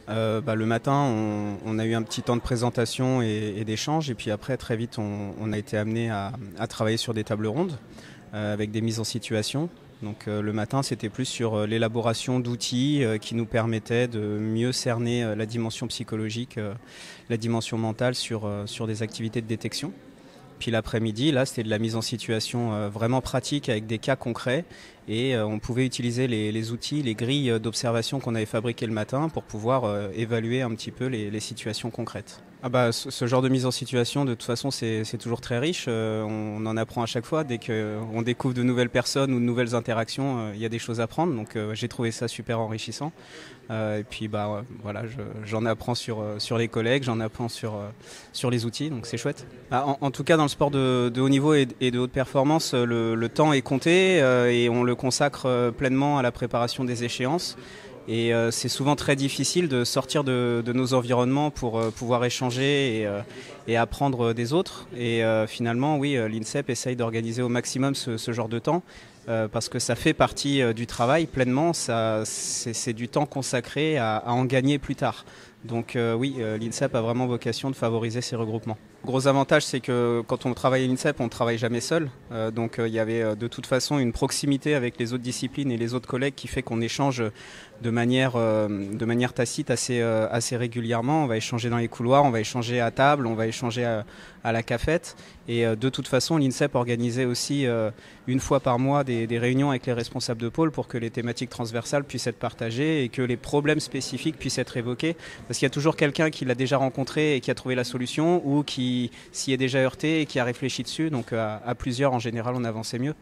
Le matin, on a eu un petit temps de présentation et d'échange, et puis après, très vite, on a été amené à travailler sur des tables rondes avec des mises en situation. Donc le matin, c'était plus sur l'élaboration d'outils qui nous permettaient de mieux cerner la dimension psychologique, la dimension mentale sur des activités de détection. Puis l'après-midi, là, c'était de la mise en situation vraiment pratique avec des cas concrets et on pouvait utiliser les outils, les grilles d'observation qu'on avait fabriquées le matin pour pouvoir évaluer un petit peu les situations concrètes. Ce genre de mise en situation, de toute façon, c'est toujours très riche. On en apprend à chaque fois. Dès qu'on découvre de nouvelles personnes ou de nouvelles interactions, il y a des choses à prendre. Donc j'ai trouvé ça super enrichissant. Et puis voilà, j'en apprends sur les collègues, j'en apprends sur les outils, donc c'est chouette. En tout cas, dans le sport de haut niveau et de haute performance, le temps est compté et on le consacre pleinement à la préparation des échéances. Et c'est souvent très difficile de sortir de nos environnements pour pouvoir échanger et apprendre des autres. Et finalement, oui, l'INSEP essaye d'organiser au maximum ce genre de temps parce que ça fait partie du travail pleinement. C'est du temps consacré à en gagner plus tard. Donc oui, l'INSEP a vraiment vocation de favoriser ces regroupements. Le gros avantage, c'est que quand on travaille à l'INSEP, on ne travaille jamais seul. Donc il y avait de toute façon une proximité avec les autres disciplines et les autres collègues qui fait qu'on échange de manière tacite assez régulièrement. On va échanger dans les couloirs, on va échanger à table, on va échanger à la cafette. Et de toute façon, l'INSEP organisait aussi une fois par mois des réunions avec les responsables de pôle pour que les thématiques transversales puissent être partagées et que les problèmes spécifiques puissent être évoqués. Parce qu'il y a toujours quelqu'un qui l'a déjà rencontré et qui a trouvé la solution ou qui s'y est déjà heurté et qui a réfléchi dessus. Donc à plusieurs, en général, on avançait mieux.